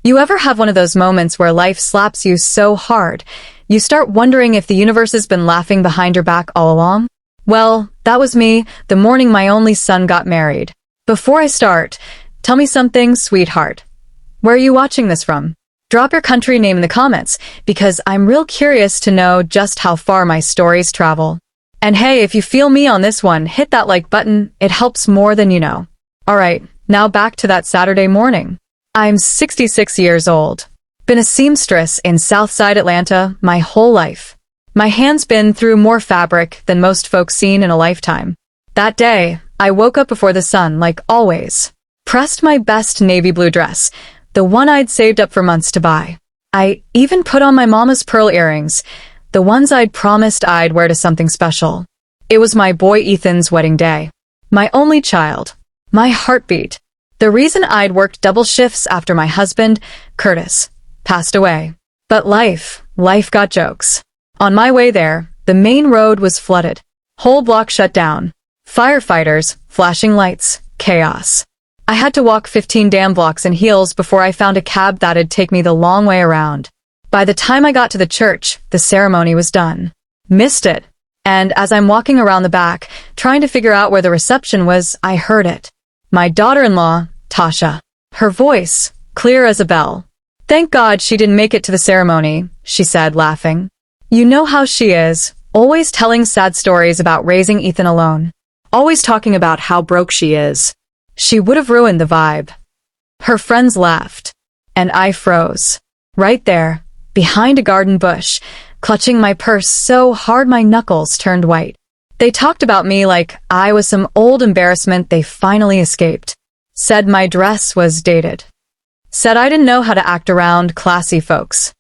You ever have one of those moments where life slaps you so hard, you start wondering if the universe has been laughing behind your back all along? Well, that was me the morning my only son got married. Before I start, tell me something, sweetheart. Where are you watching this from? Drop your country name in the comments, because I'm real curious to know just how far my stories travel. And hey, if you feel me on this one, hit that like button, it helps more than you know. Alright, now back to that Saturday morning. I'm 66 years old. Been a seamstress in Southside Atlanta my whole life. My hands been through more fabric than most folks seen in a lifetime. That day, I woke up before the sun like always. Pressed my best navy blue dress, the one I'd saved up for months to buy. I even put on my mama's pearl earrings, the ones I'd promised I'd wear to something special. It was my boy Ethan's wedding day. My only child. My heartbeat. The reason I'd worked double shifts after my husband, Curtis, passed away. But life got jokes. On my way there, the main road was flooded. Whole block shut down. Firefighters, flashing lights, chaos. I had to walk 15 damn blocks in heels before I found a cab that'd take me the long way around. By the time I got to the church, the ceremony was done. Missed it. And as I'm walking around the back, trying to figure out where the reception was, I heard it. My daughter-in-law, Tasha. Her voice, clear as a bell. Thank God she didn't make it to the ceremony, she said, laughing. You know how she is, always telling sad stories about raising Ethan alone. Always talking about how broke she is. She would have ruined the vibe. Her friends laughed. And I froze. Right there, behind a garden bush, clutching my purse so hard my knuckles turned white. They talked about me like I was some old embarrassment they finally escaped. Said my dress was dated. Said I didn't know how to act around classy folks.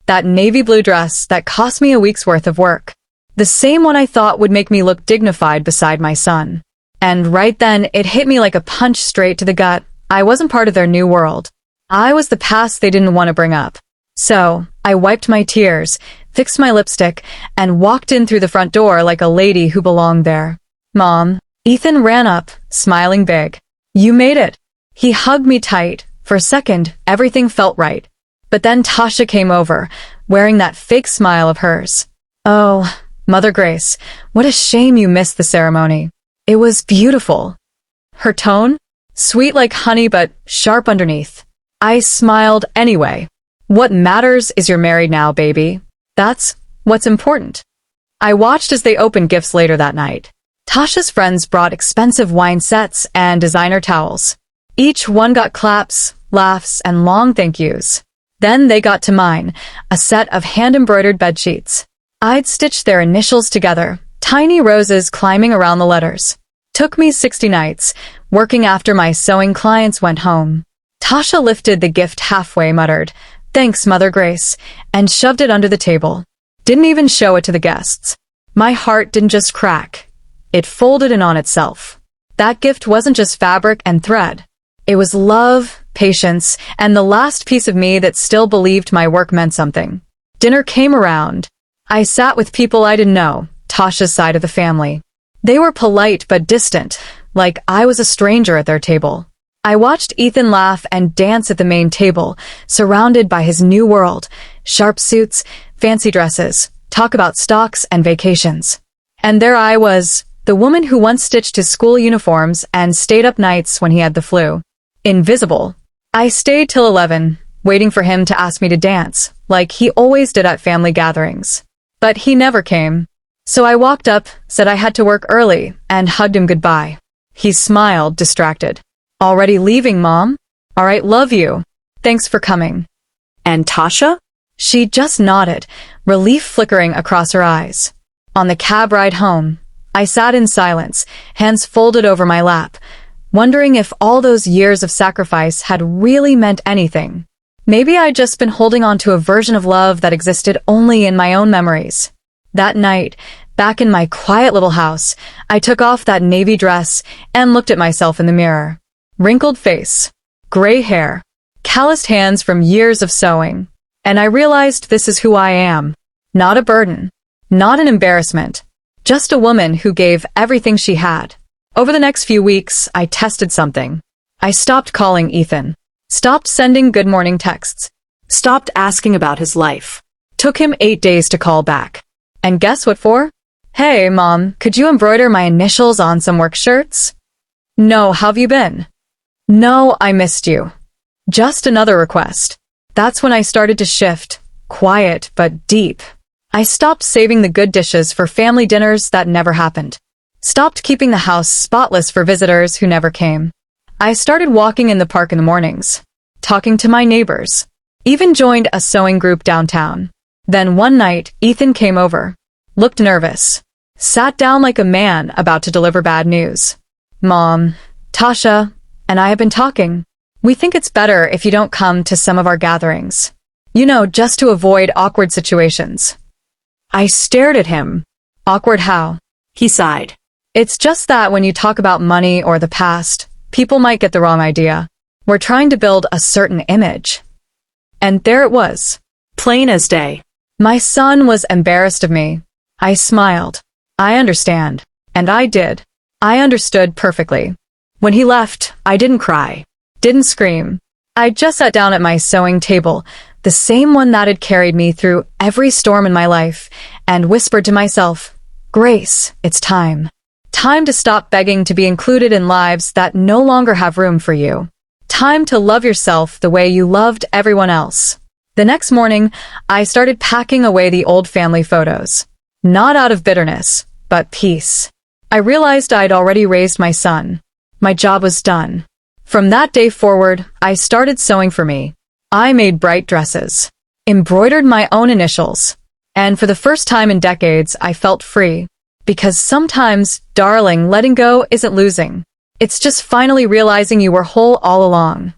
That navy blue dress that cost me a week's worth of work. The same one I thought would make me look dignified beside my son. And right then, it hit me like a punch straight to the gut. I wasn't part of their new world. I was the past they didn't want to bring up. So, I wiped my tears, fixed my lipstick, and walked in through the front door like a lady who belonged there. Mom. Ethan ran up, smiling big. You made it. He hugged me tight. For a second, everything felt right. But then Tasha came over, wearing that fake smile of hers. Oh, Mother Grace, what a shame you missed the ceremony. It was beautiful. Her tone? Sweet like honey but sharp underneath. I smiled anyway. What matters is you're married now, baby. That's what's important. I watched as they opened gifts later that night. Tasha's friends brought expensive wine sets and designer towels. Each one got claps, laughs, and long thank yous. Then they got to mine, a set of hand-embroidered bedsheets. I'd stitched their initials together, tiny roses climbing around the letters. Took me 60 nights, working after my sewing clients went home. Tasha lifted the gift halfway, muttered, "Thanks, Mother Grace," and shoved it under the table. Didn't even show it to the guests. My heart didn't just crack. It folded in on itself. That gift wasn't just fabric and thread. It was love, patience, and the last piece of me that still believed my work meant something. Dinner came around. I sat with people I didn't know, Tasha's side of the family. They were polite but distant, like I was a stranger at their table. I watched Ethan laugh and dance at the main table, surrounded by his new world, sharp suits, fancy dresses, talk about stocks and vacations. And there I was, the woman who once stitched his school uniforms and stayed up nights when he had the flu. Invisible. I stayed till 11, waiting for him to ask me to dance, like he always did at family gatherings. But he never came. So I walked up, said I had to work early, and hugged him goodbye. He smiled, distracted. Already leaving, Mom? All right, love you. Thanks for coming. And Tasha? She just nodded, relief flickering across her eyes. On the cab ride home, I sat in silence, hands folded over my lap, wondering if all those years of sacrifice had really meant anything. Maybe I'd just been holding on to a version of love that existed only in my own memories. That night, back in my quiet little house, I took off that navy dress and looked at myself in the mirror. Wrinkled face, gray hair, calloused hands from years of sewing. And I realized this is who I am. Not a burden. Not an embarrassment. Just a woman who gave everything she had. Over the next few weeks, I tested something. I stopped calling Ethan. Stopped sending good morning texts. Stopped asking about his life. Took him 8 days to call back. And guess what for? Hey, Mom, could you embroider my initials on some work shirts? No, how've you been? No, I missed you. Just another request. That's when I started to shift, quiet but deep. I stopped saving the good dishes for family dinners that never happened. Stopped keeping the house spotless for visitors who never came. I started walking in the park in the mornings, talking to my neighbors, even joined a sewing group downtown. Then one night, Ethan came over, looked nervous, sat down like a man about to deliver bad news. Mom, Tasha, and I have been talking. We think it's better if you don't come to some of our gatherings. You know, just to avoid awkward situations. I stared at him. Awkward how? He sighed. It's just that when you talk about money or the past, people might get the wrong idea. We're trying to build a certain image. And there it was, plain as day. My son was embarrassed of me. I smiled. I understand. And I did. I understood perfectly. When he left, I didn't cry. Didn't scream. I just sat down at my sewing table, the same one that had carried me through every storm in my life, and whispered to myself, Grace, it's time. Time to stop begging to be included in lives that no longer have room for you. Time to love yourself the way you loved everyone else. The next morning, I started packing away the old family photos. Not out of bitterness, but peace. I realized I'd already raised my son. My job was done. From that day forward, I started sewing for me. I made bright dresses, embroidered my own initials, and for the first time in decades, I felt free. Because sometimes, darling, letting go isn't losing. It's just finally realizing you were whole all along.